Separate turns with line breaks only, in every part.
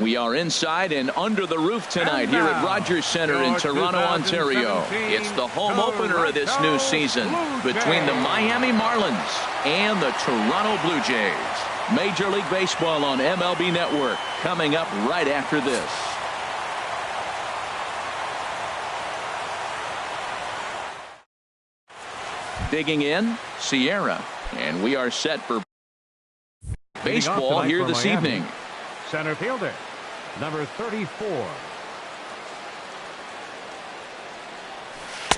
We are inside and under the roof tonight here at Rogers Center in Toronto, Ontario. It's the home opener of this new season between the Miami Marlins and the Toronto Blue Jays. Major League Baseball on MLB Network coming up right after this. Digging in, Sierra, and we are set for baseball here this evening.
Center fielder, number 34.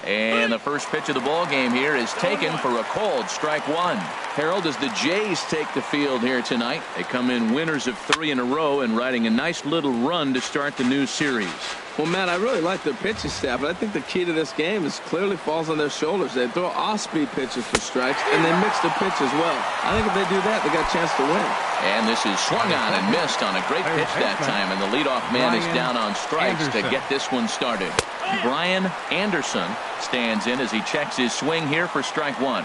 And the first pitch of the ball game here is taken for a called strike one. Harold, as the Jays take the field here tonight, they come in winners of 3 in a row and riding a nice little run to start the new series.
Well, Matt, I really like their pitching staff, but I think the key to this game is clearly falls on their shoulders. They throw off-speed pitches for strikes, and they mix the pitch as well. I think if they do that, they got a chance to win.
And this is swung on and missed on a great pitch that time, and the leadoff man is down on strikes to get this one started. Brian Anderson stands in as he checks his swing here for strike one.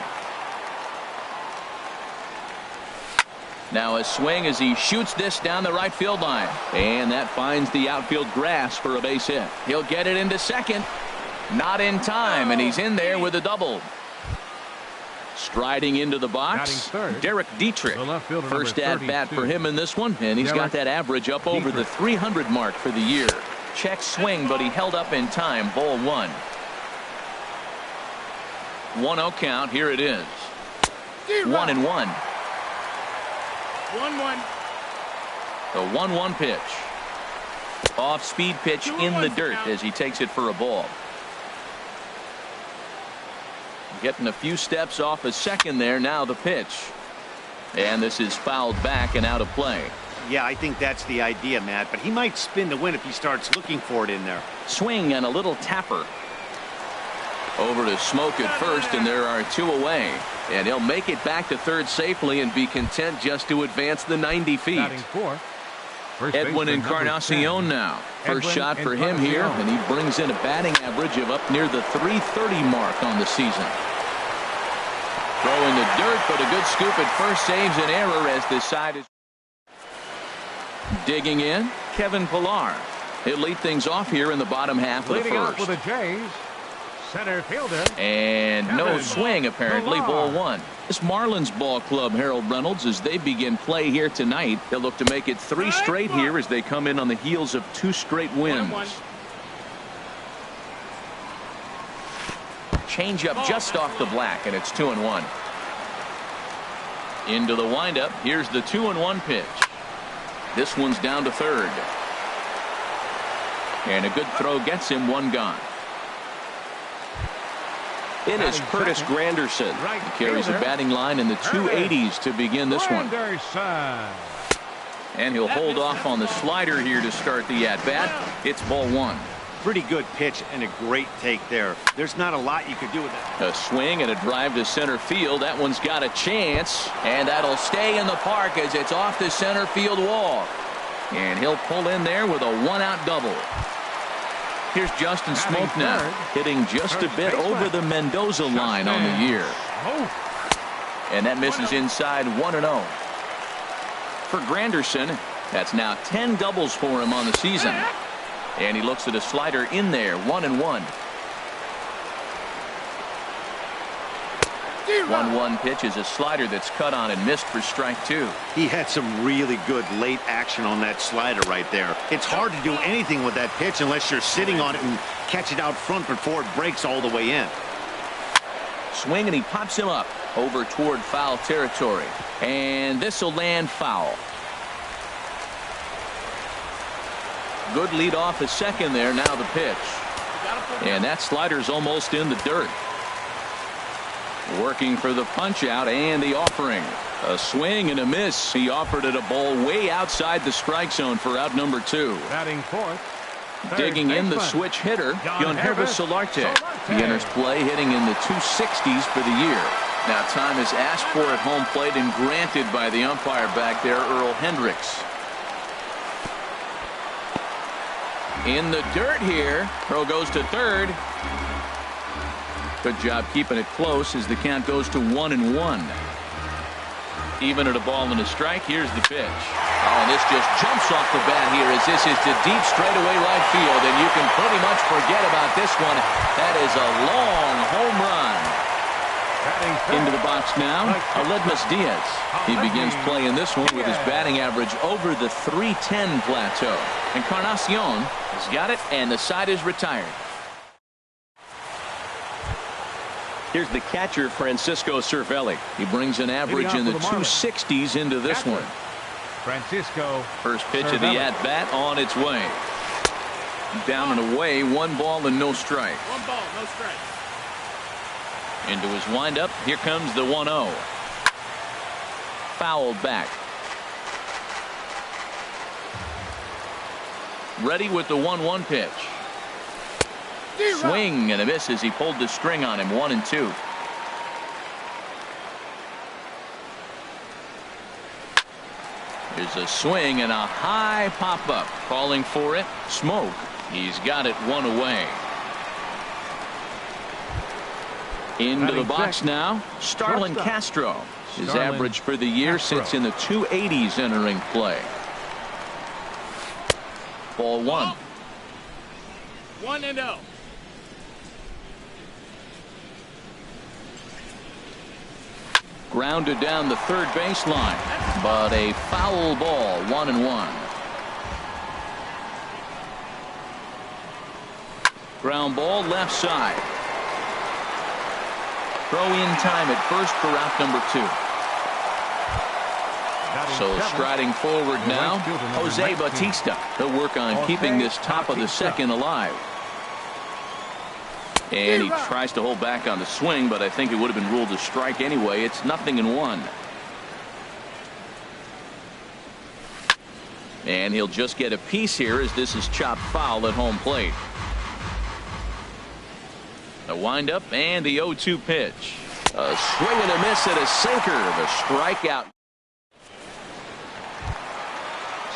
Now a swing as he shoots this down the right field line, and that finds the outfield grass for a base hit. He'll get it into second, not in time, and he's in there with a double. Striding into the box, Derek Dietrich. First at bat for him in this one, and he's got that average up over the 300 mark for the year. Check swing, but he held up in time. Ball one. 1-0 count. Here it is. 1-1.
1-1.
The 1-1 pitch. Off speed pitch in the dirt as he takes it for a ball. Getting a few steps off a second there. Now the pitch. And this is fouled back and out of play.
Yeah, I think that's the idea, Matt, but he might spin to win if he starts looking for it in there.
Swing and a little tapper. Over to Smoke at first, and there are 2 away. And he'll make it back to third safely and be content just to advance the 90 feet. Edwin Encarnacion now. First shot for him here, and he brings in a batting average of up near the 330 mark on the season. Throwing the dirt, but a good scoop at first saves an error as this side is. Digging in, Kevin Pillar. He'll lead things off here in the bottom half of the first.
For the Jays, center fielder.
And no swing, apparently. Ball one. This Marlins ball club, Harold Reynolds, as they begin play here tonight, they'll look to make it 3 straight here as they come in on the heels of 2 straight wins. Change up just off the black, and it's 2-1. Into the windup. Here's the 2-1 pitch. This one's down to third. And a good throw gets him 1 gone. In is Curtis Granderson. He carries a batting line in the 280s to begin this one. And he'll hold off on the slider here to start the at-bat. It's ball one.
Pretty good pitch and a great take there. There's not a lot you could do with that.
A swing and a drive to center field. That one's got a chance, and that'll stay in the park as it's off the center field wall. And he'll pull in there with a 1-out double. Here's Justin Smoke now, hitting just a bit over the Mendoza line on the year. And that misses inside 1-0. For Granderson, that's now 10 doubles for him on the season. And he looks at a slider in there, 1-1. 1-1 pitch is a slider that's cut on and missed for strike 2.
He had some really good late action on that slider right there. It's hard to do anything with that pitch unless you're sitting on it and catch it out front before it breaks all the way in.
Swing, and he pops him up over toward foul territory. And this will land foul. Good lead off a second there. Now the pitch. And that slider's almost in the dirt. Working for the punch out and the offering. A swing and a miss. He offered it a ball way outside the strike zone for out number 2.
Batting fourth.
Digging in the switch hitter, Yonhervis Solarte. He enters play hitting in the 260s for the year. Now time is asked for at home plate and granted by the umpire back there, Earl Hendricks. In the dirt here. Throw goes to third. Good job keeping it close as the count goes to 1-1. Even at a ball and a strike, here's the pitch. Oh, and this just jumps off the bat here as this is to deep straightaway right field, and you can pretty much forget about this one. That is a long home run. Into the box now, Aledmus Diaz. He begins playing this one with his batting average over the .310 plateau. Encarnacion has got it, and the side is retired. Here's the catcher, Francisco Cervelli. He brings an average in the 260s into this one.
Francisco.
First pitch of the at-bat on its way. Down and away, 1 ball and no strike.
1 ball, no strike.
Into his windup, here comes the 1-0. Fouled back. Ready with the 1-1 pitch. Swing and a miss as he pulled the string on him. 1-2. There's a swing and a high pop-up. Calling for it. Smoke. He's got it 1 away. Into the box now, Starlin Castro. His average for the year sits in the 280s entering play. Ball 1.
1-0.
Grounded down the third baseline, but a foul ball. 1-1. Ground ball left side. Throw in time at first for out number 2. So striding forward now, Jose Bautista. He'll work on keeping this top of the second alive. And he tries to hold back on the swing, but I think it would have been ruled a strike anyway. It's 0-1. And he'll just get a piece here as this is chopped foul at home plate. The windup and the 0-2 pitch. A swing and a miss at a sinker. The strikeout.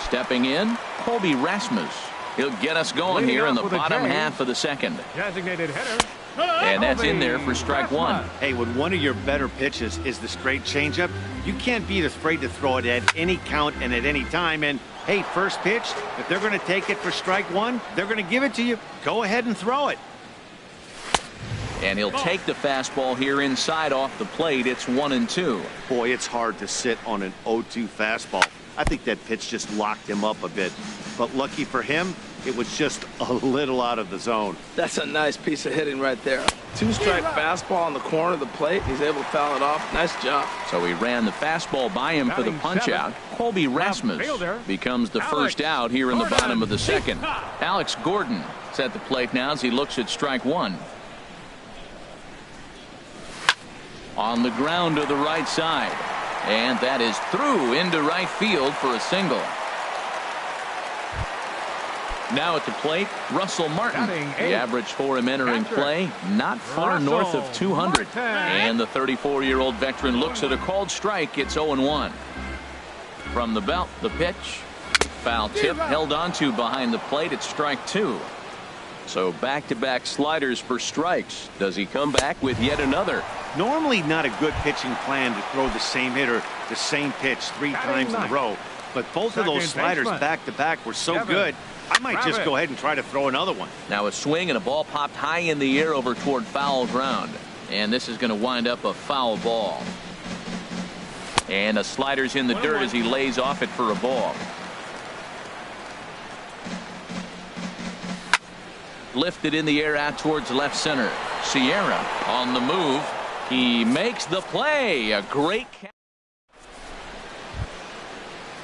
Stepping in, Colby Rasmus. He'll get us going here in the bottom half of the second.
Designated hitter.
And that's in there for strike 1.
Hey, when one of your better pitches is the straight changeup, you can't be afraid to throw it at any count and at any time. And hey, first pitch, if they're going to take it for strike 1, they're going to give it to you. Go ahead and throw it.
And he'll take the fastball here inside off the plate. It's 1-2.
Boy, it's hard to sit on an 0-2 fastball. I think that pitch just locked him up a bit. But lucky for him, it was just a little out of the zone.
That's a nice piece of hitting right there. 2-strike fastball on the corner of the plate. He's able to foul it off. Nice job.
So he ran the fastball by him for the punch-out. Colby Rasmus becomes the first out here in the bottom of the second. Alex Gordon is at the plate now as he looks at strike 1. On the ground to the right side. And that is through into right field for a single. Now at the plate, Russell Martin. The average for him entering play, not far north of 200. And the 34-year-old veteran looks at a called strike. It's 0-1. From the belt, the pitch. Foul tip held onto behind the plate. It's strike 2. So back-to-back sliders for strikes. Does he come back with yet another?
Normally not a good pitching plan to throw the same hitter the same pitch 3 times in a row. But both of those sliders back-to-back were so good, I might just go ahead and try to throw another one.
Now a swing and a ball popped high in the air over toward foul ground. And this is going to wind up a foul ball. And a slider's in the dirt as he lays off it for a ball. Lifted in the air out towards left center. Sierra on the move. He makes the play. A great catch.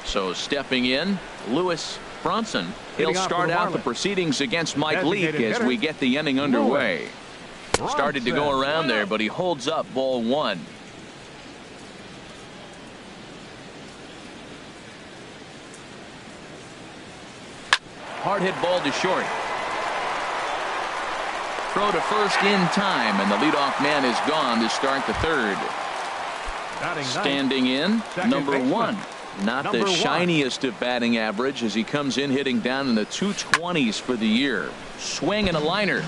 So stepping in, Lewis Bronson. He'll start out the proceedings against Mike Leake as we get the inning underway. Started to go around there, but he holds up ball 1. Hard hit ball to short. Throw to first in time, and the leadoff man is gone to start the third. Standing in, number 1. Not the shiniest of batting average as he comes in hitting down in the 220s for the year. Swing and a liner.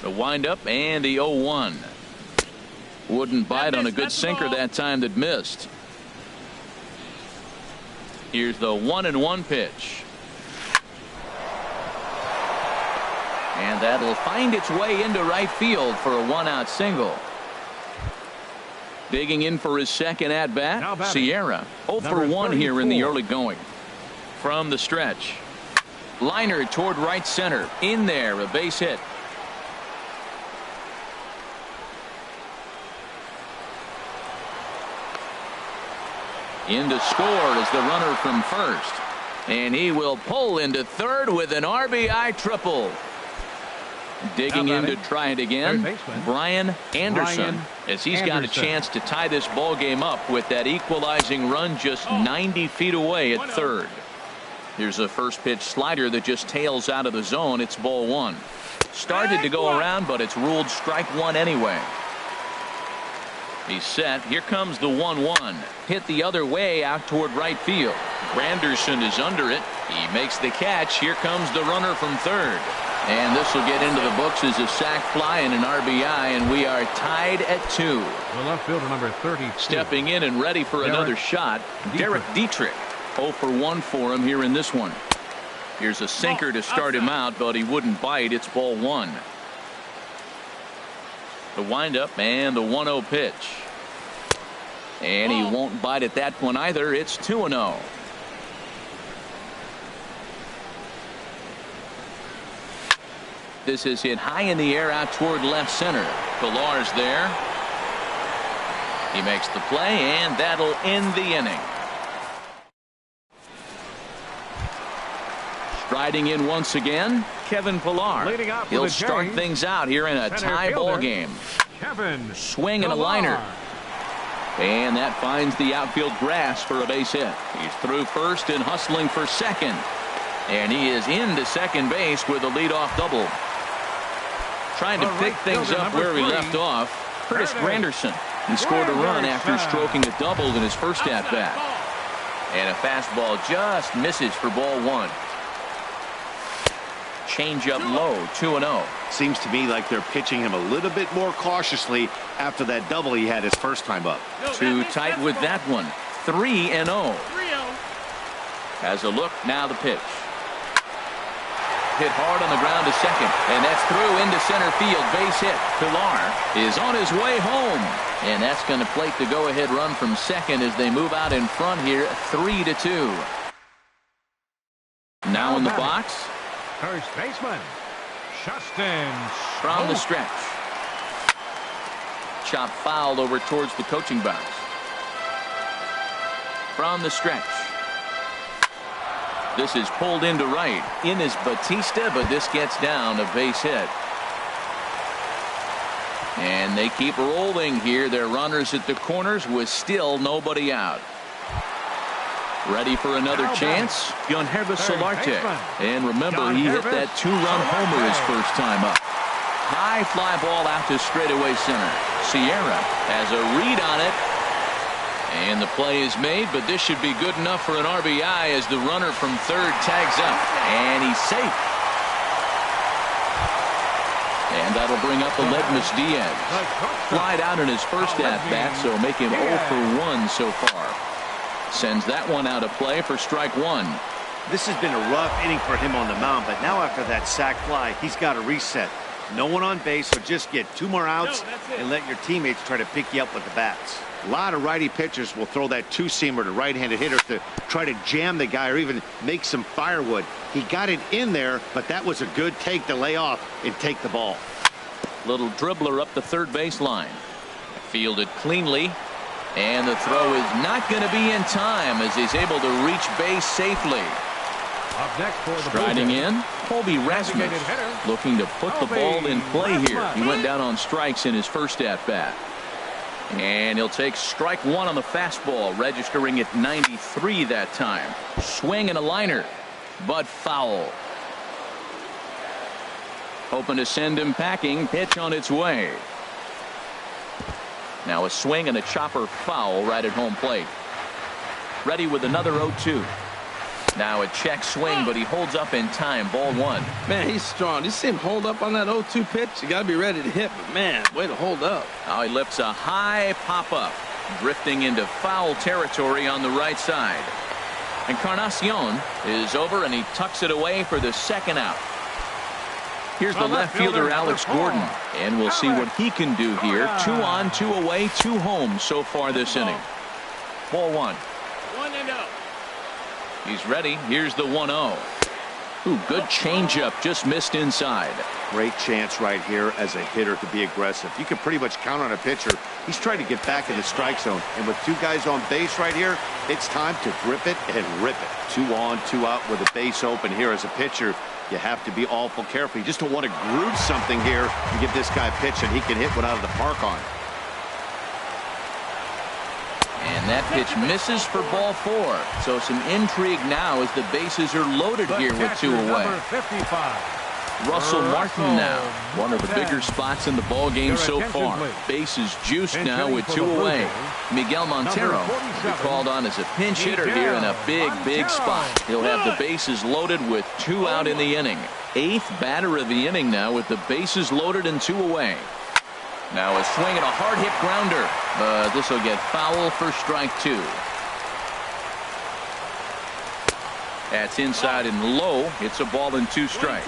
The windup and the 0-1. Wouldn't bite on a good sinker that time that missed. Here's the 1-1 pitch. And that'll find its way into right field for a 1-out single. Digging in for his second at bat, Sierra. 0 for 1 here in the early going. From the stretch. Liner toward right center. In there, a base hit. In to score is the runner from first. And he will pull into third with an RBI triple. Digging in to try it again, Brian Anderson, as he's got a chance to tie this ball game up with that equalizing run just 90 feet away at third. Here's a first pitch slider that just tails out of the zone. It's ball one. Started to go around, but it's ruled strike one anyway. He's set. Here comes the 1-1. Hit the other way out toward right field. Granderson is under it. He makes the catch. Here comes the runner from third. And this will get into the books as a sac fly and an RBI, and we are tied at 2.
The left fielder, number 30.
Stepping in and ready for another shot, Derek Dietrich. 0 for 1 for him here in this one. Here's a sinker to start him out, but he wouldn't bite. It's ball one. The windup and the 1-0 pitch. And he won't bite at that one either. It's 2-0. This is hit high in the air out toward left center. Pilar's there. He makes the play, and that'll end the inning. Striding in once again, Kevin Pillar. He'll start things out here in a tie ball game. Swing and a liner. And that finds the outfield grass for a base hit. He's through first and hustling for second. And he is into second base with a leadoff double. Trying to pick things up where he left off, Curtis Granderson. He scored a run after stroking a double in his first at bat. And a fastball just misses for ball one. Change up low, 2-0.
Seems to me like they're pitching him a little bit more cautiously after that double he had his first time up.
Too tight with that one. 3-0. Has a look, now the pitch. Hit hard on the ground to second, and that's through into center field. Base hit. Pilar is on his way home, and that's going to plate the go-ahead run from second as they move out in front here, 3-2. Now in the box,
first baseman Justin
from the stretch. Chop fouled over towards the coaching box. From the stretch. This is pulled into right. In is Batista, but this gets down, a base hit. And they keep rolling here. Their runners at the corners with still nobody out. Ready for another chance, Yonhervis Solarte. And remember, he hit that two-run homer his first time up. High fly ball out to straightaway center. Sierra has a read on it. And the play is made, but this should be good enough for an RBI as the runner from third tags up. And he's safe. And that'll bring up Aledmus Diaz. Flied out in his first at-bat, so make him 0 for 1 so far. Sends that one out of play for strike one.
This has been a rough inning for him on the mound, but now after that sac fly, he's got to reset. No one on base, so just get 2 more outs and let your teammates try to pick you up with the bats. A lot of righty pitchers will throw that two-seamer to right-handed hitters to try to jam the guy or even make some firewood. He got it in there, but that was a good take to lay off and take the ball.
Little dribbler up the third baseline. Fielded cleanly. And the throw is not going to be in time as he's able to reach base safely.
Up next for the
striding in, Colby Rasmus, looking to put the ball in play here. He went down on strikes in his first at-bat. And he'll take strike one on the fastball, registering at 93 that time. Swing and a liner, but foul. Hoping to send him packing. Pitch on its way. Now a swing and a chopper foul right at home plate. Ready with another 0-2. Now a check swing, but he holds up in time. Ball 1.
Man, he's strong. You see him hold up on that 0-2 pitch? You got to be ready to hit, but man, way to hold up.
Now he lifts a high pop-up, drifting into foul territory on the right side. Encarnacion is over, and he tucks it away for the second out. Here's the left fielder, Alex Gordon, and we'll see what he can do here. 2 on, 2 away, 2 home so far this inning. Ball 1.
1-0.
He's ready. Here's the 1-0. Ooh, good changeup, just missed inside.
Great chance right here as a hitter to be aggressive. You can pretty much count on a pitcher. He's trying to get back in the strike zone, and with 2 guys on base right here, it's time to grip it and rip it. 2 on, 2 out with a base open here. As a pitcher, you have to be awful careful. You just don't want to groove something here and give this guy a pitch and he can hit one out of the park on.
And that pitch misses for ball 4. So some intrigue now as the bases are loaded here with 2 away. Russell Martin now, one of the bigger spots in the ball game so far. Bases juiced now with 2 away. Miguel Montero will be called on as a pinch hitter here in a big spot. He'll have the bases loaded with 2 out in the inning. 8th batter of the inning now with the bases loaded and 2 away. Now a swing and a hard hit grounder, but this will get foul for strike 2. That's inside and low. It's a ball and 2 strikes.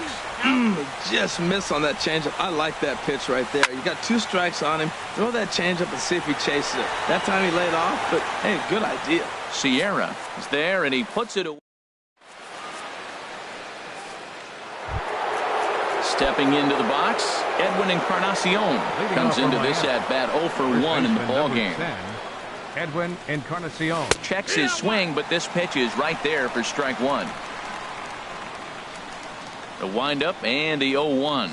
Just miss on that changeup. I like that pitch right there. You got 2 strikes on him. Throw that changeup and see if he chases it. That time he laid off, but hey, good idea.
Sierra is there, and he puts it away. Stepping into the box, Edwin Encarnacion comes into this at bat 0 for 1 in the ball game.
Edwin Encarnacion
Checks his swing, but this pitch is right there for strike 1. The windup and the 0-1.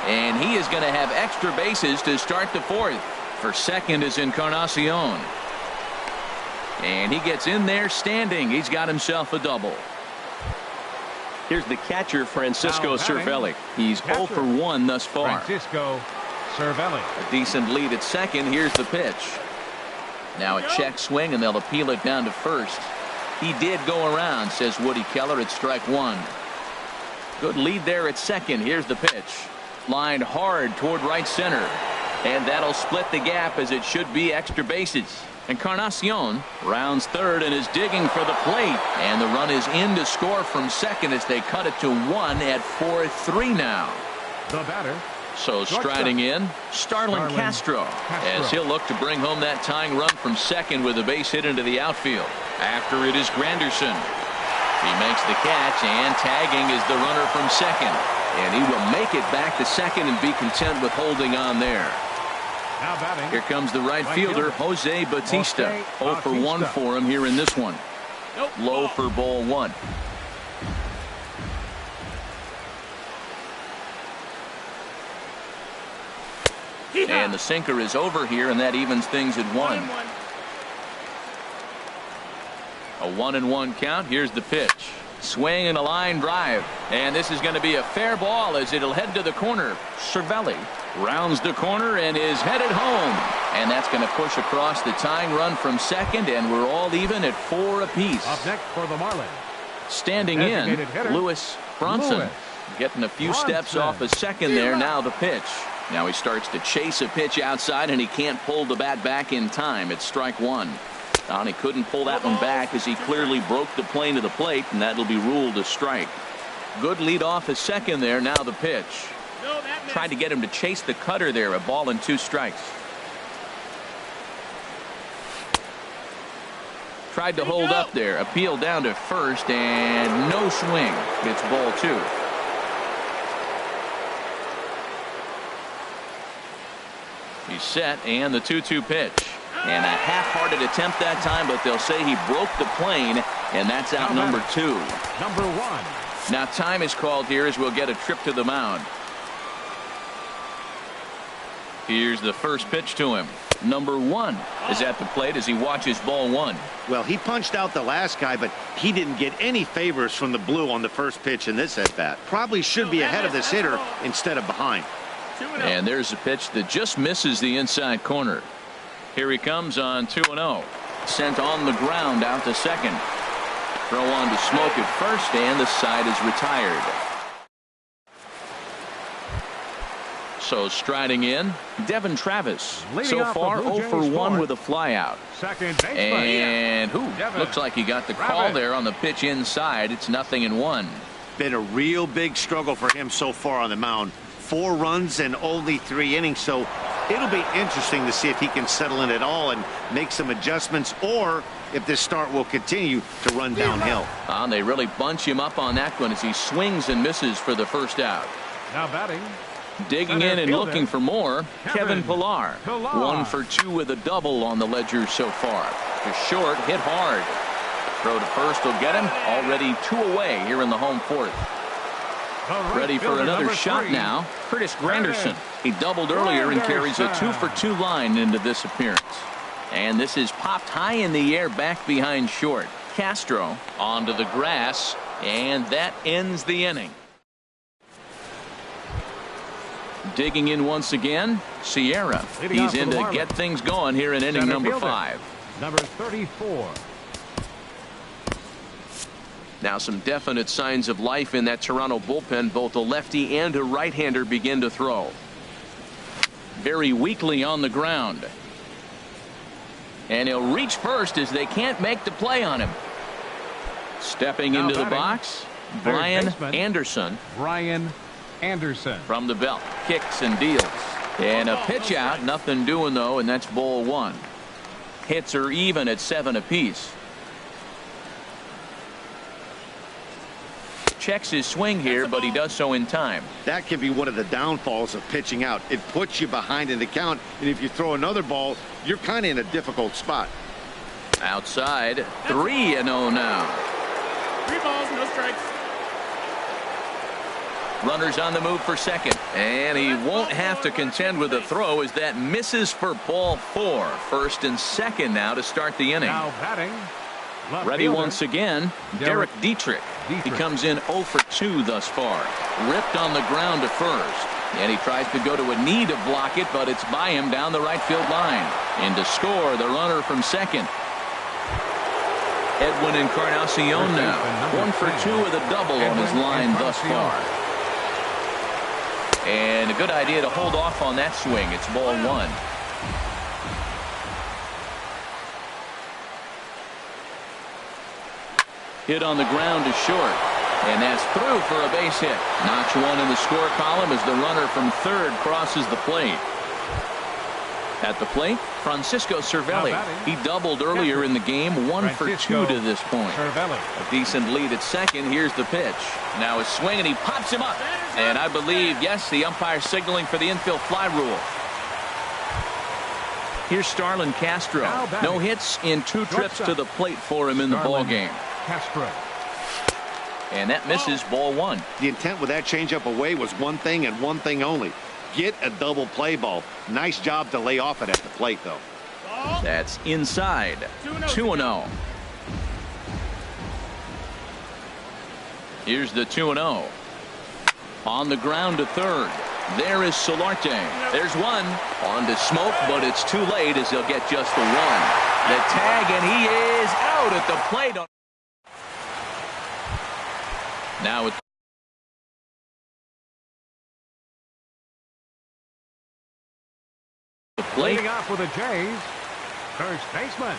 And he is going to have extra bases to start the 4th. For second is Encarnacion. And he gets in there standing. He's got himself a double. Here's the catcher, Francisco Cervelli. He's 0 for 1 thus far.
Francisco Cervelli.
A decent lead at second. Here's the pitch. Now a check swing, and they'll appeal it down to first. He did go around, says Woody Keller, at strike 1. Good lead there at second. Here's the pitch. Lined hard toward right center. And that'll split the gap, as it should be extra bases. Encarnacion rounds third and is digging for the plate. And the run is in to score from second as they cut it to 1 at 4-3 now.
The batter.
So striding in, Starlin Castro, as he'll look to bring home that tying run from second with a base hit into the outfield. After it is Granderson. He makes the catch, and tagging is the runner from second. And he will make it back to second and be content with holding on there.
Now batting.
Here comes the right fielder, Jose Bautista. 0 for 1 for him here in this one. Low for ball 1. And the sinker is over here, and that evens things at 1. A 1-1 count. Here's the pitch. Swing and a line drive. And this is going to be a fair ball as it'll head to the corner. Cervelli rounds the corner and is headed home. And that's going to push across the tying run from second, and we're all even at 4 apiece.
Up next for the Marlins.
Standing in, Lewis Bronson. Getting a few steps off a second there. Now the pitch. Now he starts to chase a pitch outside, and he can't pull the bat back in time. It's strike 1. And he couldn't pull that one back as he clearly broke the plane of the plate, and that'll be ruled a strike. Good lead off a second there. Now the pitch. Tried to get him to chase the cutter there. A ball and 2 strikes. Tried to hold up there. Appeal down to first, and no swing. It's ball 2. He's set, and the 2-2 pitch. And a half-hearted attempt that time, but they'll say he broke the plane, and that's out number 2.
Number 1.
Now time is called here as we'll get a trip to the mound. Here's the first pitch to him. Number 1 is at the plate as he watches ball 1.
Well, he punched out the last guy, but he didn't get any favors from the blue on the first pitch in this at-bat. Probably should be ahead of this hitter instead of behind.
And there's a pitch that just misses the inside corner. Here he comes on 2-0. sent on the ground out to second. Throw on to Smoke at first, and the side is retired. So striding in, Devin Travis. So far 0 for 1 with a flyout.
Second baseman.
And looks like he got the call there on the pitch inside. It's 0-1.
Been a real big struggle for him so far on the mound. 4 runs and only 3 innings, so it'll be interesting to see if he can settle in at all and make some adjustments, or if this start will continue to run downhill.
They really bunch him up on that one as he swings and misses for the first out.
Now batting.
Digging in and looking for more, Kevin Pillar. 1 for 2 with a double on the ledger so far. To short, hit hard. Throw to first will get him. Already 2 away here in the home fourth. Ready for another shot now. Curtis Granderson. He doubled earlier and carries a 2 for 2 line into this appearance. And this is popped high in the air back behind short. Castro onto the grass, and that ends the inning. Digging in once again, Sierra. He's in to get things going here in inning number 5.
Number 34.
Now some definite signs of life in that Toronto bullpen. Both a lefty and a right-hander begin to throw. Very weakly on the ground. And he'll reach first as they can't make the play on him. Stepping into the box, Brian Anderson.
Brian Anderson.
From the belt, kicks and deals. And a pitch out, nothing doing though, and that's ball 1. Hits are even at 7 apiece. Checks his swing here, but he does so in time.
That can be one of the downfalls of pitching out. It puts you behind in the count, and if you throw another ball, you're kind of in a difficult spot.
Outside, 3-0 now.
3 balls, no strikes.
Runners on the move for second, and he won't have to contend with a throw as that misses for ball 4. First and second now to start the inning.
Now batting.
Ready once again, Derek Dietrich. He comes in 0 for 2 thus far. Ripped on the ground to first, and he tries to go to a knee to block it, but it's by him down the right field line. And to score, the runner from second. Edwin Encarnacion now 1 for 2 with a double on his line thus far. And a good idea to hold off on that swing. It's ball 1. Hit on the ground to short, and that's through for a base hit. Notch 1 in the score column as the runner from third crosses the plate. At the plate, Francisco Cervelli. He doubled earlier in the game, 1 for 2 to this point. A decent lead at second. Here's the pitch. Now a swing, and he pops him up. And I believe, yes, the umpire signaling for the infield fly rule. Here's Starlin Castro. No hits in 2 trips to the plate for him in the ball game.
Castro.
And that misses ball 1.
The intent with that changeup away was one thing and one thing only. Get a double play ball. Nice job to lay off it at the plate, though.
That's inside. 2-0. Here's the 2-0. On the ground to third. There is Solarte. There's one. On to Smoke, but it's too late as he'll get just the 1. The tag, and he is out at the plate. Now it's the plate.
Leading off with the Jays, first baseman.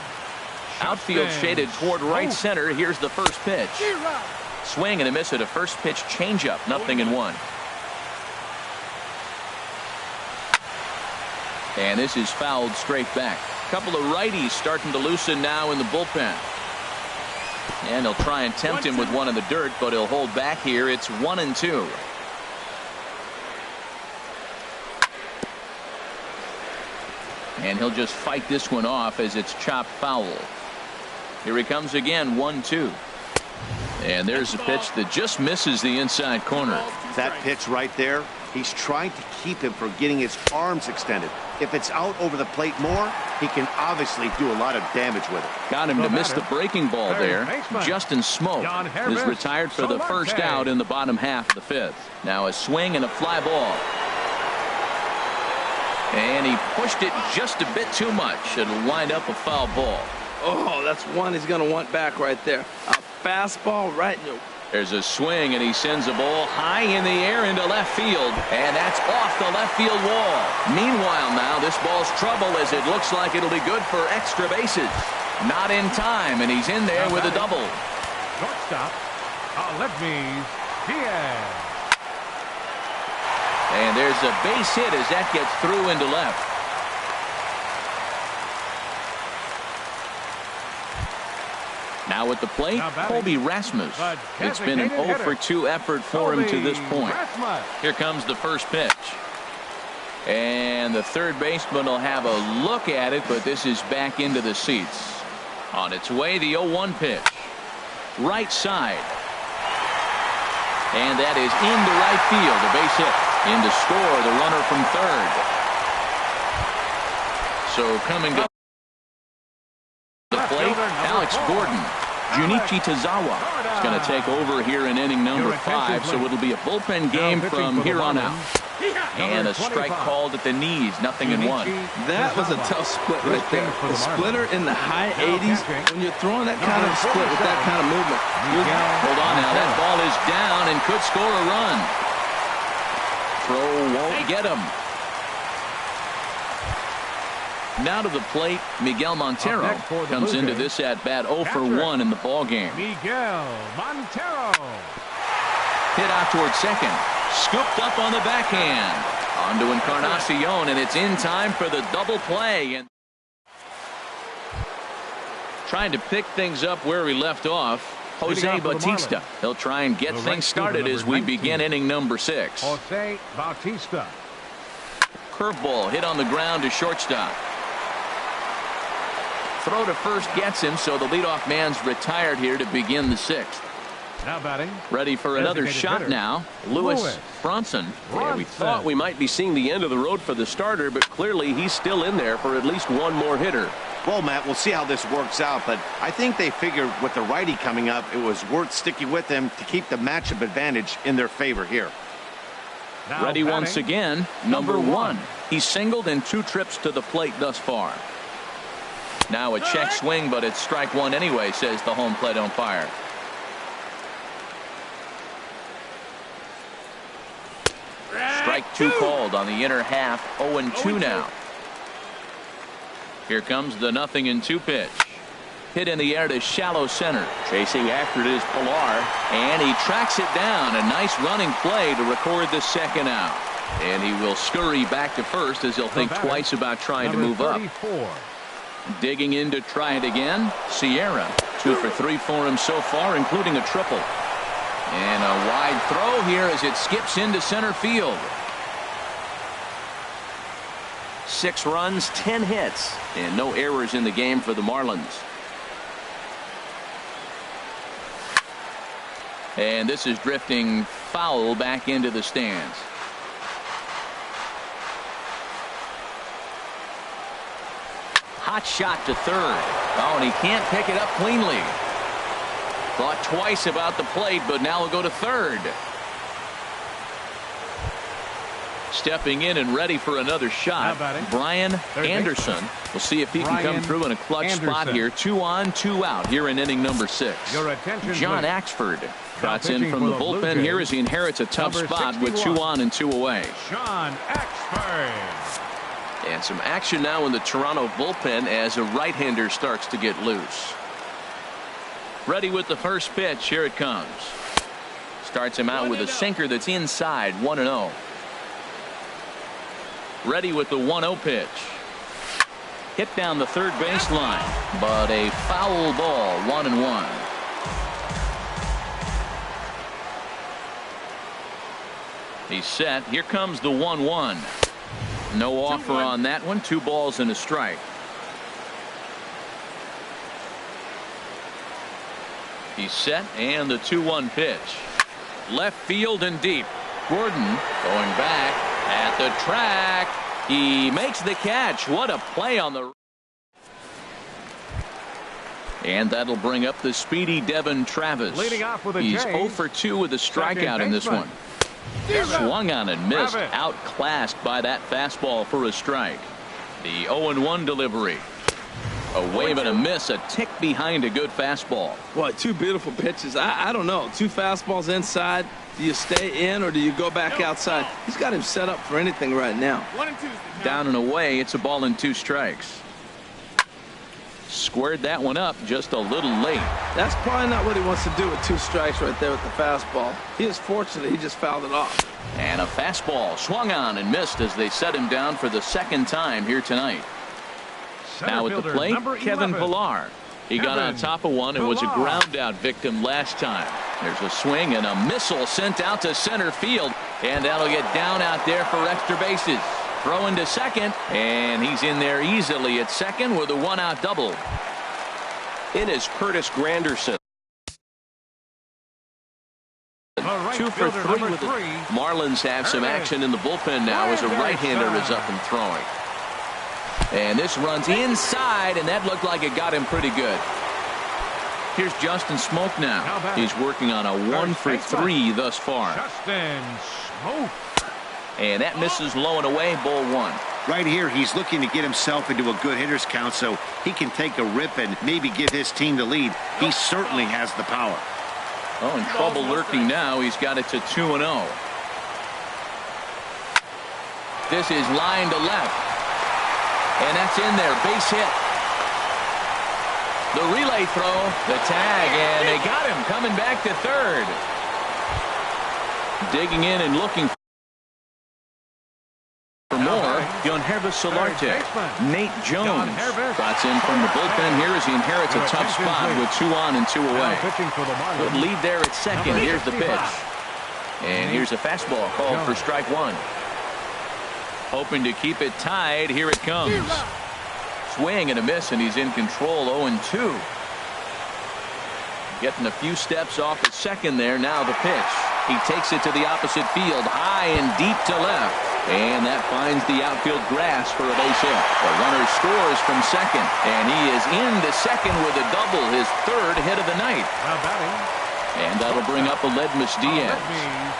Outfield shaded toward right center. Here's the first pitch. Swing and a miss at a first pitch changeup. 0-1. And this is fouled straight back. Couple of righties starting to loosen now in the bullpen. And he'll try and tempt him with one in the dirt, but he'll hold back here. It's 1-2. And he'll just fight this one off as it's chopped foul. Here he comes again, 1-2. And there's a pitch that just misses the inside corner.
That pitch right there, he's trying to keep him from getting his arms extended. If it's out over the plate more, he can obviously do a lot of damage with it.
Got him to miss the breaking ball there. Justin Smoke is retired for the first out in the bottom half of the 5th. Now a swing and a fly ball. And he pushed it just a bit too much. It'll wind up a foul ball.
Oh, that's one he's going to want back right there. A fastball right in your...
There's a swing, and he sends a ball high in the air into left field, and that's off the left field wall. Meanwhile now, this ball's trouble as it looks like it'll be good for extra bases. Not in time, and he's in there with a double.
Shortstop, Aledmys Diaz.
And there's a base hit as that gets through into left. Now at the plate, Colby Rasmus. It's been an 0 for 2 effort for him to this point. Here comes the first pitch. And the third baseman will have a look at it, but this is back into the seats. On its way, the 0-1 pitch. Right side. And that is into right field. A base hit. In to score the runner from third. So coming to the plate, Alex Gordon. Junichi Tozawa is going to take over here in inning number 5, so it'll be a bullpen game from here on out. And a strike called at the knees, 0-1.
That was a tough split right there. The splitter in the high 80s. When you're throwing that kind of split with that kind of movement.
Hold on now, that ball is down and could score a run. Throw won't get him. Now to the plate, Miguel Montero comes into this at bat 0 for 1 in the ball game.
Miguel Montero.
Hit out toward second. Scooped up on the backhand. On to Encarnacion, and it's in time for the double play. And trying to pick things up where we left off, Jose Bautista. He'll try and get things started as we begin inning number 6.
Jose Bautista.
Curveball hit on the ground to shortstop. Throw to first gets him, so the leadoff man's retired here to begin the 6th.
Now batting.
Ready for another shot
hitter.
now. Louis Bronson.
Yeah, we thought we might be seeing the end of the road for the starter, but clearly he's still in there for at least one more hitter.
Well, Matt, we'll see how this works out, but I think they figured with the righty coming up, it was worth sticking with him to keep the matchup advantage in their favor here.
Now
Ready
batting,
once again, number 1. He's singled in 2 trips to the plate thus far. Now a check swing, but it's strike 1 anyway, says the home plate umpire. Strike 2 called on the inner half. 0-2 now. Here comes the 0-2 pitch. Hit in the air to shallow center.
Chasing after it is Pilar.
And he tracks it down. A nice running play to record the second out. And he will scurry back to first as he'll think twice about trying to move up. Digging in to try it again. Sierra. 2 for 3 for him so far, including a triple. And a wide throw here as it skips into center field.
6 runs, 10 hits,
and no errors in the game for the Marlins. And this is drifting foul back into the stands. Hot shot to third. Oh, and he can't pick it up cleanly. Thought twice about the plate, but now he'll go to third. Stepping in and ready for another shot, Brian Anderson. We'll see if he can come through in a clutch spot here. 2 on, 2 out here in inning number 6. John Axford trots in from the bullpen here as he inherits a tough spot with 2 on and 2 away.
John Axford.
And some action now in the Toronto bullpen as a right-hander starts to get loose.
Ready with the first pitch. Here it comes. Starts him out with a sinker that's inside. 1-0. Ready with the 1-0 pitch. Hit down the third baseline, but a foul ball. 1-1. He's set. Here comes the 1-1. No offer on that one. 2 balls and a strike. He's set, and the 2-1 pitch. Left field and deep. Gordon going back at the track. He makes the catch. What a play on the... And that'll bring up the speedy Devin Travis.
Leading off with a
He's
J.
0 for 2 with a strikeout in this one. Swung on and missed. Outclassed by that fastball for a strike. The 0-1 delivery. A wave and a miss, a tick behind a good fastball.
Boy, two beautiful pitches. I don't know. Two fastballs inside. Do you stay in or do you go back outside? He's got him set up for anything right now.
1 and 2.
Down and away, it's a ball and 2 strikes. Squared that one up just a little late.
That's probably not what he wants to do with 2 strikes right there with the fastball. He is fortunate he just fouled it off.
And a fastball swung on and missed as they set him down for the 2nd time here tonight. Now at the plate, Kevin Pillar. He got on top of one and was a ground out victim last time. There's a swing and a missile sent out to center field, and that'll get down out there for extra bases. Throwing to second, and he's in there easily at second with a 1-out double.
In is Curtis Granderson.
2 for 3 with it. Marlins have some action in the bullpen now as a right-hander is up and throwing. And this runs inside, and that looked like it got him pretty good. Here's Justin Smoke now. He's working on a 1 for 3 thus far.
Justin Smoke.
And that misses low and away, ball 1.
Right here, he's looking to get himself into a good hitter's count so he can take a rip and maybe give his team the lead. He certainly has the power.
Oh, in trouble lurking now. He's got it to 2-0. This is line to left. And that's in there, base hit. The relay throw, the tag, and they got him coming back to third. Digging in and looking for more, Yonhervis Solarte. Nate Jones spots in from the bullpen here as he inherits a tough spot with 2 on and 2 away. Good lead there at second. Here's the pitch. And here's a fastball called for strike 1. Hoping to keep it tied. Here it comes. Swing and a miss, and he's in control. 0-2. Getting a few steps off at second there. Now the pitch. He takes it to the opposite field, high and deep to left. And that finds the outfield grass for a base hit. The runner scores from second, and he is into second with a double, his 3rd hit of the night. And that'll bring up Aledmus Diaz.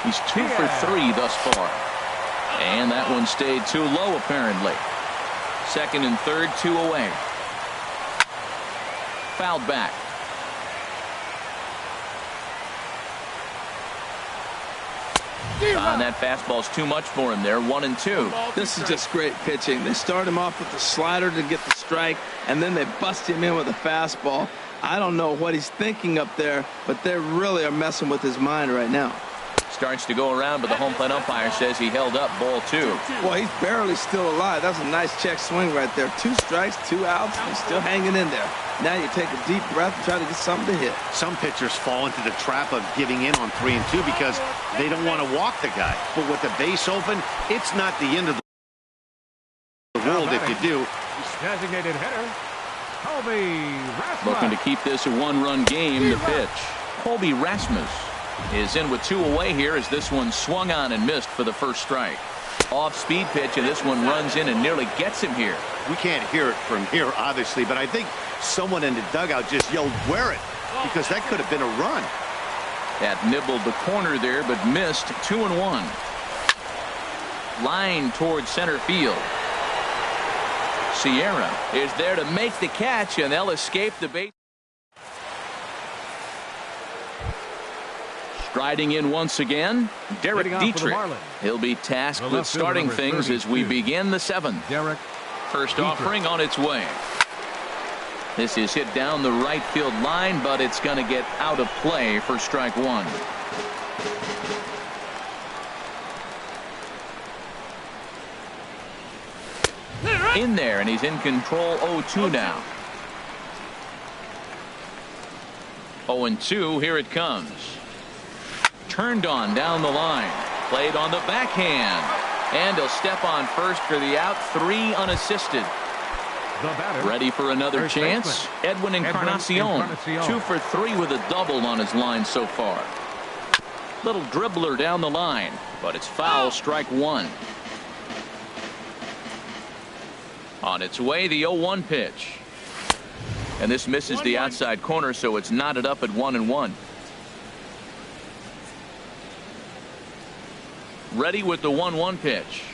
He's 2 for 3 thus far. And that one stayed too low, apparently. Second and third, 2 away. Fouled back. And that fastball's too much for him there. 1-2.
This is just great pitching. They start him off with the slider to get the strike, and then they bust him in with a fastball. I don't know what he's thinking up there, but they really are messing with his mind right now.
Starts to go around, but the home plate umpire says he held up, ball 2.
Boy, he's barely still alive. That's a nice check swing right there. 2 strikes, 2 outs. He's still hanging in there. Now you take a deep breath and try to get something to hit.
Some pitchers fall into the trap of giving in on 3 and 2 because they don't want to walk the guy. But with the base open, it's not the end of the world if you do.
Designated hitter, Colby Rasmus.
Looking to keep this a 1-run game. The pitch. Colby Rasmus is in with 2 away here as this one swung on and missed for the first strike. Off-speed pitch, and this one runs in and nearly gets him here.
We can't hear it from here, obviously, but I think someone in the dugout just yelled, "Wear it," because that could have been a run.
That nibbled the corner there, but missed. 2-1. Line towards center field. Sierra is there to make the catch, and they'll escape the base. Striding in once again, Derek Dietrich. He'll be tasked with starting things as we begin the 7th. First offering on its way. This is hit down the right field line, but it's going to get out of play for strike 1. In there, and he's in control. 0-2 now. 0-2, here it comes. Turned on down the line. Played on the backhand. And he'll step on first for the out. 3 unassisted. Ready for another chance. Edwin Encarnacion. 2 for 3 with a double on his line so far. Little dribbler down the line. But it's foul. Strike 1. On its way, the 0-1 pitch. And this misses the outside corner, so it's knotted up at 1-1. Ready with the 1-1 pitch.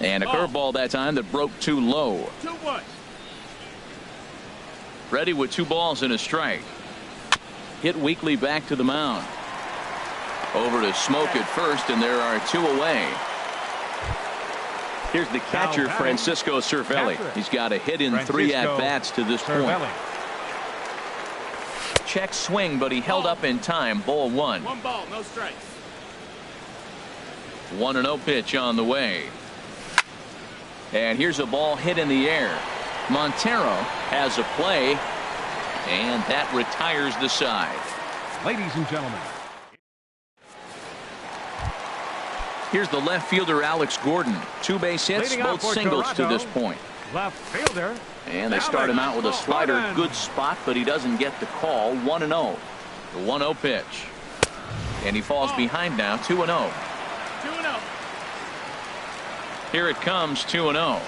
And a curveball that time that broke too low.
2-1.
Ready with 2 balls and a strike. Hit weakly back to the mound. Over to Smoke at first, and there are 2 away.
Here's the catcher, Francisco Cervelli. He's got a hit in 3 at-bats to this point. Check swing, but he held up in time. Ball 1.
1 ball, no strikes.
1-0 pitch on the way. And here's a ball hit in the air. Montero has a play, and that retires the side.
Ladies and gentlemen.
Here's the left fielder, Alex Gordon. 2 base hits,
Leading
both
out for
singles to
Toronto,
this point.
Left fielder.
And they start him out with a slider. Good spot, but he doesn't get the call. 1-0. The 1-0 pitch. And he falls behind now. 2-0.
2-0.
Here it comes. 2-0.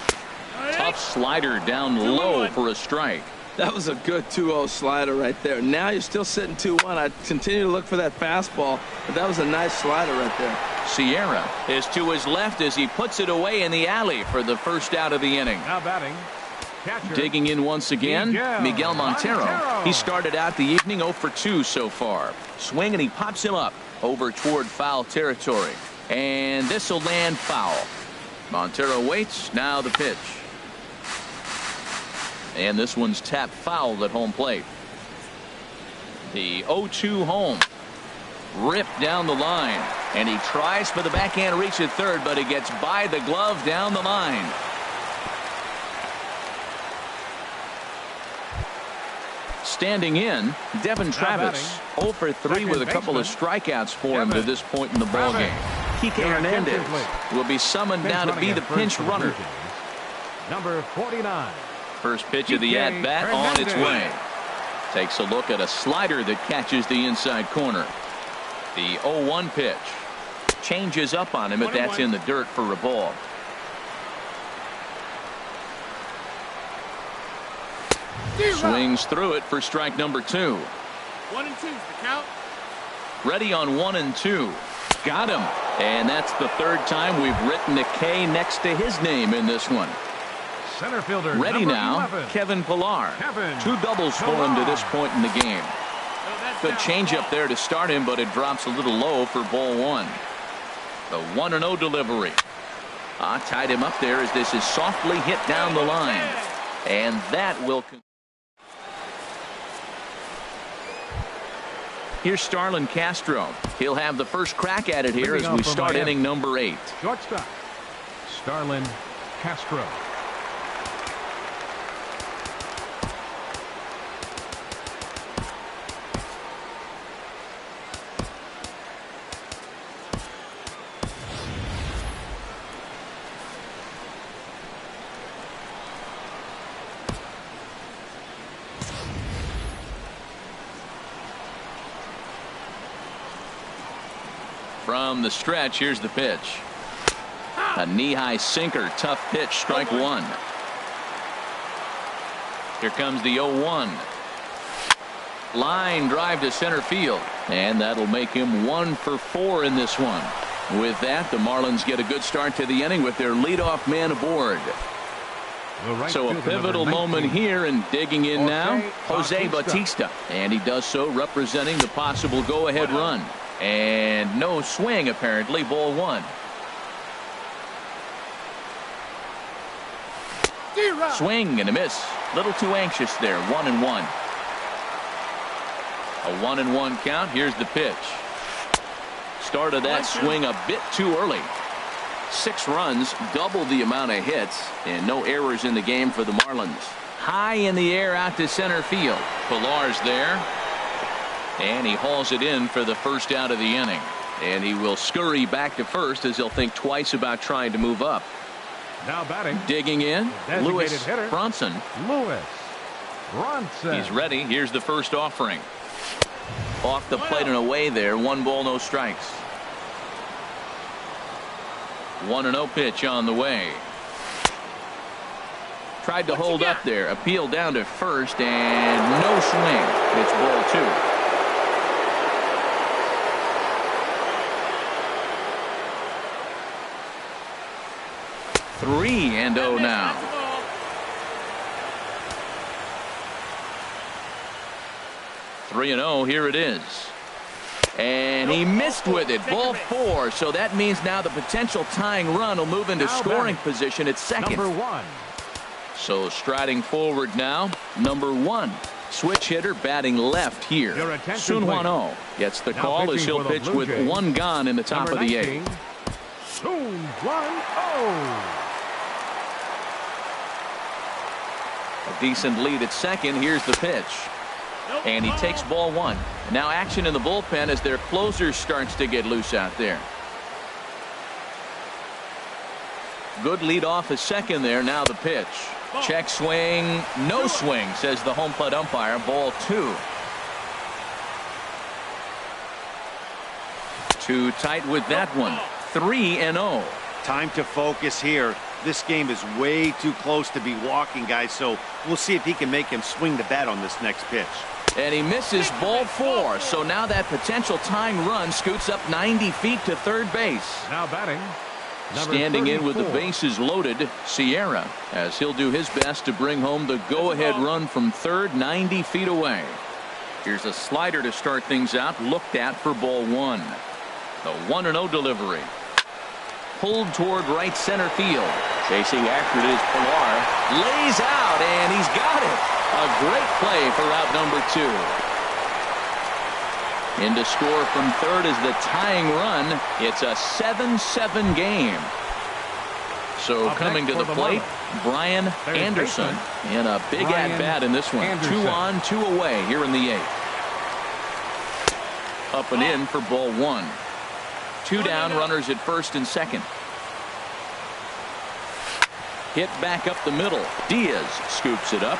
Tough slider down low for a strike.
That was a good 2-0 slider right there. Now you're still sitting 2-1. I continue to look for that fastball, but that was a nice slider right there.
Sierra is to his left as he puts it away in the alley for the first out of the inning.
Now batting. Catcher.
Digging in once again, Miguel Montero. He started out the evening 0 for 2 so far. Swing, and he pops him up over toward foul territory. And this will land foul. Montero waits. Now the pitch. And this one's tapped foul at home plate. The 0-2 home. Ripped down the line. And he tries for the backhand reach at third, but he gets by the glove down the line. Standing in, Devin Travis. 0 for 3 with a couple of strikeouts for him to this point in the ballgame. Kike Hernandez will be summoned now to be the pinch runner.
Number 49.
First pitch of the at-bat on its way. Takes a look at a slider that catches the inside corner. The 0-1 pitch. Changes up on him, but that's in the dirt for a ball. Swings through it for strike number 2.
1 and 2's the count.
Ready on 1 and 2. Got him. And that's the 3rd time we've written a K next to his name in this one.
Center fielder.
Ready now,
11.
Kevin Pillar. 2 doubles for him to this point in the game. Good changeup there to start him, but it drops a little low for ball 1. The 1-0 delivery. Tied him up there as this is softly hit down the line. And that will. Here's Starlin Castro. He'll have the first crack at it here as we start inning number 8.
Shortstop, Starlin Castro.
From the stretch, here's the pitch. A knee-high sinker, tough pitch, strike 1. Here comes the 0-1. Line drive to center field, and that'll make him 1 for 4 in this one. With that, the Marlins get a good start to the inning with their leadoff man aboard. So a pivotal moment here, and digging in now, Jose Bautista. And he does so representing the possible go-ahead run. And no swing, apparently. Ball 1. Swing and a miss. Little too anxious there. 1-1. A 1-1 count. Here's the pitch. Started that swing a bit too early. 6 runs, double the amount of hits, and no errors in the game for the Marlins. High in the air out to center field. Pillar's there. And he hauls it in for the first out of the inning. And he will scurry back to first as he'll think twice about trying to move up.
Now batting.
Digging in, Lewis Bronson.
Lewis Bronson.
He's ready. Here's the first offering. Off the plate and away there. 1 ball, no strikes. 1-0 pitch on the way. Tried to hold up there. Appeal down to first, and no swing. It's ball 2. 3-0 now. 3-0, here it is. And he missed with it. Ball 4. So that means now the potential tying run will move into
Now
scoring
batting.
position at second.
Number 1.
So striding forward now, number 1. Switch hitter batting left here.
Your attention,
Sunwano gets the
Now
call as
pitching
he'll
for the
pitch
Blue
with
Jays,
1 gone in the top
Number
of the
19,
8th.
Sunwano.
A decent lead at second. Here's the pitch. And he takes ball 1. Now action in the bullpen as their closer starts to get loose out there. Good lead off at second there. Now the pitch. Check swing. No swing, says the home plate umpire. Ball 2. Too tight with that one. 3-0.
Time to focus here. This game is way too close to be walking, guys, so we'll see if he can make him swing the bat on this next pitch.
And he misses ball 4. So now that potential tying run scoots up 90 feet to third base.
Now batting. Number
Standing in with the
34.
bases loaded, Sierra, as he'll do his best to bring home the go-ahead run from third 90 feet away. Here's a slider to start things out, looked at for ball 1. The 1-0 delivery. Pulled toward right center field.
Chasing after it is Pilar.
Lays out, and he's got it. A great play for out number 2. In to score from third is the tying run. It's a 7-7 game. So
Up
coming to
next
the
for the
plate,
Marlins,
Brian
third
Anderson
baseman,
in a big
Brian
at-bat in this one.
Anderson.
2 on, 2 away here in the 8th. Up and in for ball 1. 2 down, runners at first and second. Hit back up the middle. Diaz scoops it up.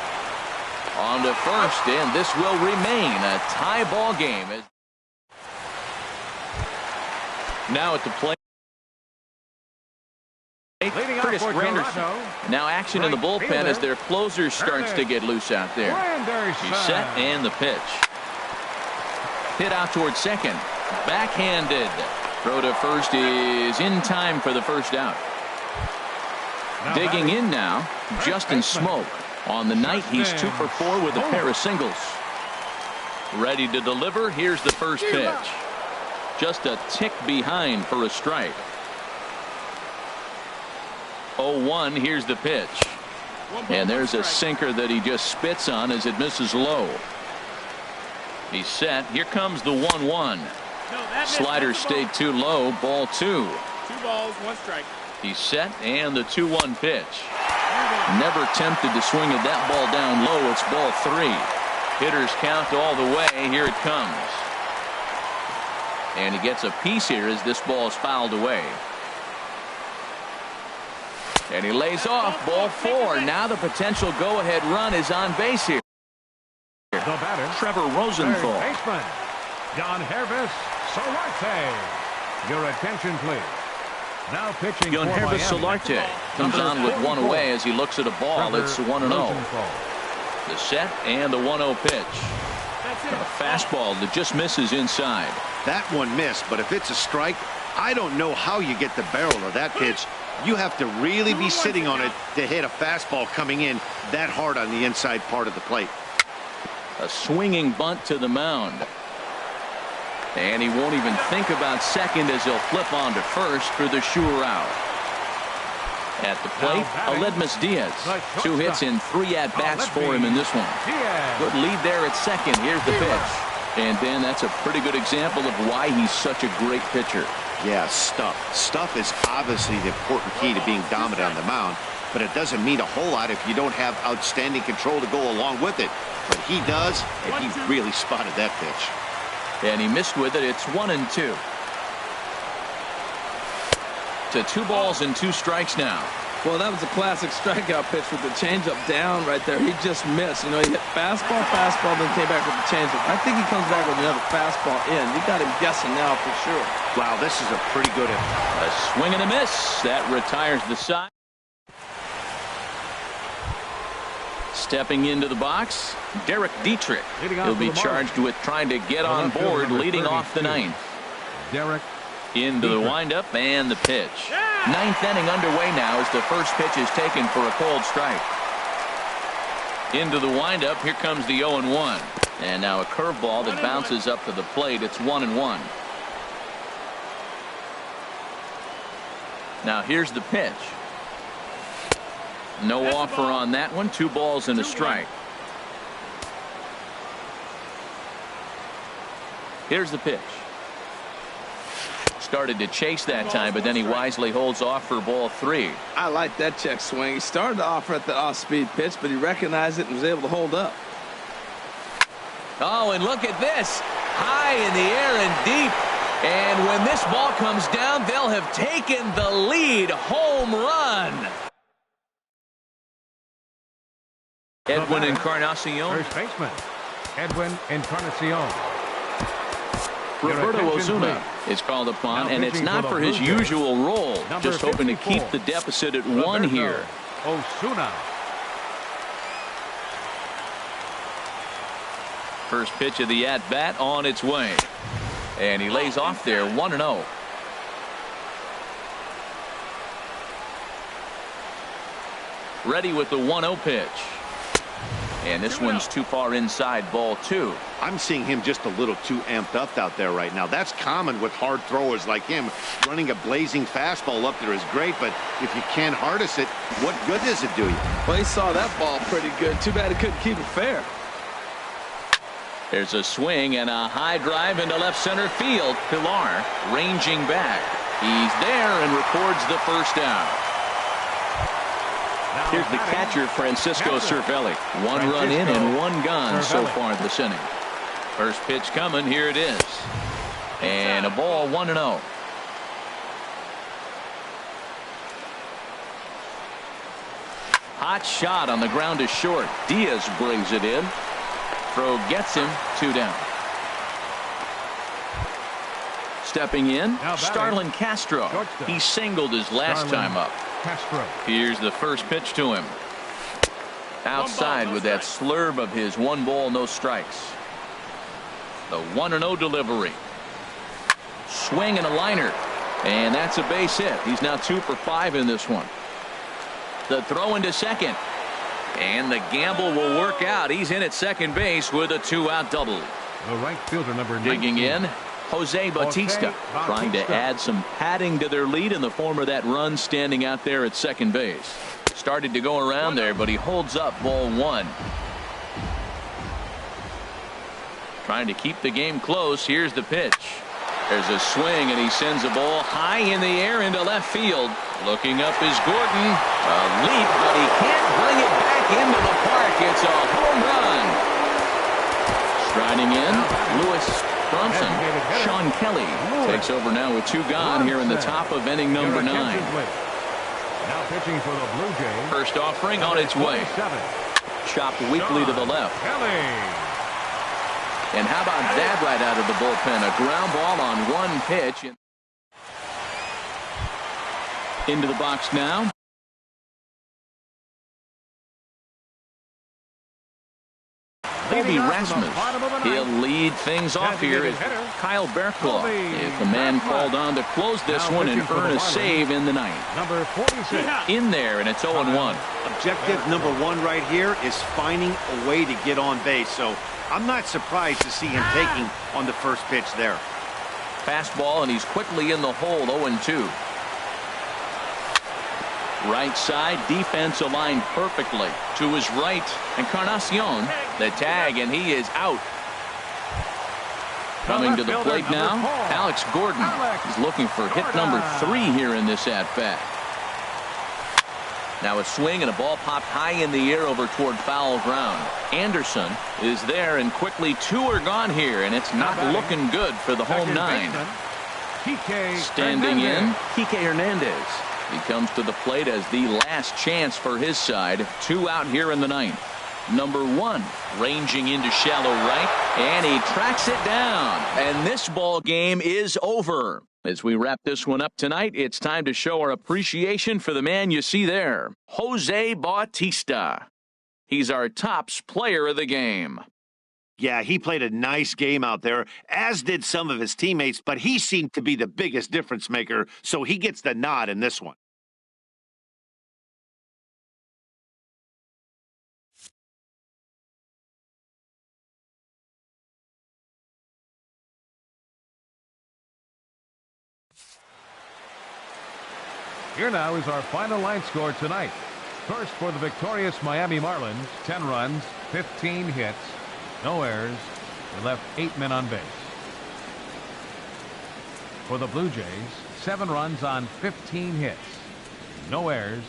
On to first, and this will remain a tie ball game. Now at the plate.
Leading off
Curtis
for
Granderson.
Toronto,
Now action in the
right
bullpen
fielder,
as their closer starts to get loose out there.
Granderson.
He's set and the pitch. Hit out towards second. Backhanded. Throw to first is in time for the first out.
Now
Digging
batting.
in now,
First
Justin
baseman.
Smoke. On the night, he's 2
Justin
for 4 with a
Smoke.
pair of singles. Ready to deliver. Here's the first pitch. Just a tick behind for a strike. 0-1. Here's the pitch. And there's a sinker that he just spits on as it misses low. He's set. Here comes the 1-1. Slider stayed too low. Ball 2.
2 balls, 1 strike.
He's set and the 2-1 pitch. Never tempted to swing at that ball down low. It's ball 3. Hitters count all the way. Here it comes. And he gets a piece here as this ball is fouled away. And he lays off ball 4. Now the potential go-ahead run is on base here.
The batter,
Trevor
third
Rosenthal.
baseman, John Hervis Solarte. Your attention, please. Now pitching
Gun
for
Hervis
Miami.
Solarte comes
Number
on with 1
44.
away as he looks at a ball.
Trevor
It's 1-0.
Rosenthal.
The set and the 1-0 pitch. A fastball that just misses inside.
That one missed, but if it's a strike, I don't know how you get the barrel of that pitch. You have to really be sitting on it to hit a fastball coming in that hard on the inside part of the plate.
A swinging bunt to the mound. And he won't even think about second as he'll flip on to first for the sure out. At the plate, Aledmus Diaz. 2 hits in 3 at-bats for him in this one.
Diaz.
Good lead there at second. Here's the pitch. And Ben, that's a pretty good example of why he's such a great pitcher.
Yeah, stuff. Stuff is obviously the important key to being dominant on the mound, but it doesn't mean a whole lot if you don't have outstanding control to go along with it. But he does, and he really spotted that pitch.
And he missed with it. It's 1-2. To 2 balls and 2 strikes now.
Well, that was a classic strikeout pitch with the changeup down right there. He just missed. You know, he hit fastball, then came back with the changeup. I think he comes back with another fastball in. You got him guessing now for sure.
Wow, this is a pretty good hit.
A swing and a miss. That retires the side. Stepping into the box, Derek Dietrich.
Leading off
He'll
for
be
the Marlins.
charged with trying to get on
left fielder,
board,
number
leading off the
32.
9th.
Derek
Into the
Dietrich.
windup and the pitch. 9th inning underway now as the first pitch is taken for a cold strike. Into the windup. Here comes the 0-1. And now a curveball that bounces up to the plate. It's 1-1. Now here's the pitch. No offer on that one. 2 balls and a strike. Here's the pitch. Started to chase that time, but then he wisely holds off for ball 3.
I like that check swing. He started to offer at the off-speed pitch, but he recognized it and was able to hold up.
Oh, and look at this. High in the air and deep. And when this ball comes down, they'll have taken the lead. Home run. Edwin Encarnacion.
First baseman, Edwin Encarnacion.
Roberto Osuna is called upon, and it's not for his usual role. Just hoping to keep the deficit at 1 here.
Osuna.
First pitch of the at-bat on its way. And he lays off there, 1-0. Ready with the 1-0 pitch. And this one's too far inside, ball 2.
I'm seeing him just a little too amped up out there right now. That's common with hard throwers like him. Running a blazing fastball up there is great, but if you can't harness it, what good does it do you?
Well, he saw that ball pretty good. Too bad he couldn't keep it fair.
There's a swing and a high drive into left center field. Pilar ranging back. He's there and records the first out. Here's the catcher, Francisco Cervelli. 1 run in and 1 gone so far this inning. First pitch coming. Here it is. And a ball, 1-0. Hot shot on the ground to short. Diaz brings it in. Throw gets him. 2 down. Stepping in, Starlin Castro. He singled his last time up.
Castro.
Here's the first pitch to him. Outside with that slurve of his. 1 ball, no strikes. The 1-0 delivery. Swing and a liner. And that's a base hit. He's now 2 for 5 in this one. The throw into second. And the gamble will work out. He's in at second base with a 2-out double.
The right fielder, number 19.
Digging in, Jose Bautista, trying to add some padding to their lead in the form of that run standing out there at second base. Started to go around there, but he holds up, ball 1. Trying to keep the game close. Here's the pitch. There's a swing, and he sends a ball high in the air into left field. Looking up is Gordon. A leap, but he can't bring it back into the park. It's a home run. Striding in, Lewis Bronson. Sean Kelly takes over now with 2 gone here in the top of inning number 9.
Now pitching for the Blue Jays.
First offering on its way. Chopped weakly to the left.
Kelly.
And how about that right out of the bullpen? A ground ball on 1 pitch. Into the box now. Bobby Rasmus. He'll lead things off here at Kyle Berklaw. If the man called on to close this one and earn a save in the 9th.
Number 46.
In there, and it's 0-1.
Objective number 1 right here is finding a way to get on base. So I'm not surprised to see him taking on the first pitch there.
Fastball, and he's quickly in the hole, 0-2. Right side, defense aligned perfectly to his right. Encarnacion, the tag, and he is out. Coming to the plate now, Alex Gordon. He's looking for hit number 3 here in this at-bat. Now a swing and a ball popped high in the air over toward foul ground. Anderson is there, and quickly 2 are gone here, and it's not looking good for the home 9. Standing in, Kike Hernandez. He comes to the plate as the last chance for his side. 2 out here in the 9th. Number 1 ranging into shallow right, and he tracks it down. And this ball game is over. As we wrap this one up tonight, it's time to show our appreciation for the man you see there, Jose Bautista. He's our tops player of the game.
Yeah, he played a nice game out there, as did some of his teammates, but he seemed to be the biggest difference maker, so he gets the nod in this one.
Here now is our final line score tonight. First, for the victorious Miami Marlins, 10 runs, 15 hits, no errors. They left 8 men on base. For the Blue Jays, 7 runs on 15 hits, no errors.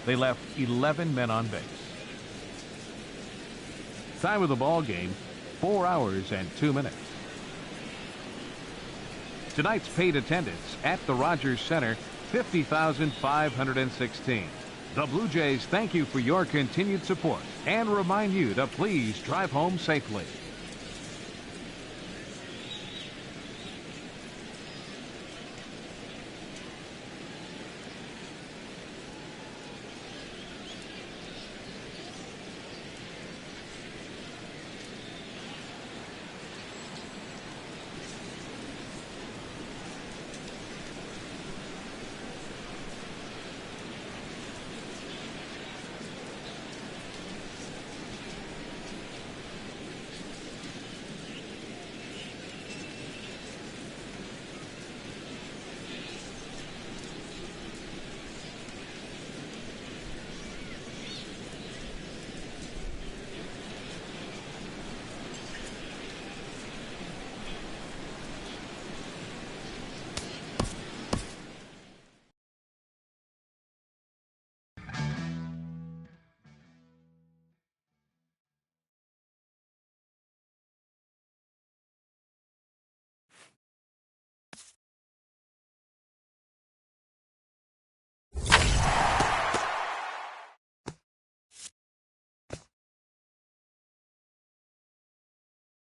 They left 11 men on base. Time of the ball game, 4 hours and 2 minutes. Tonight's paid attendance at the Rogers Center, 50,516. The Blue Jays thank you for your continued support and remind you to please drive home safely.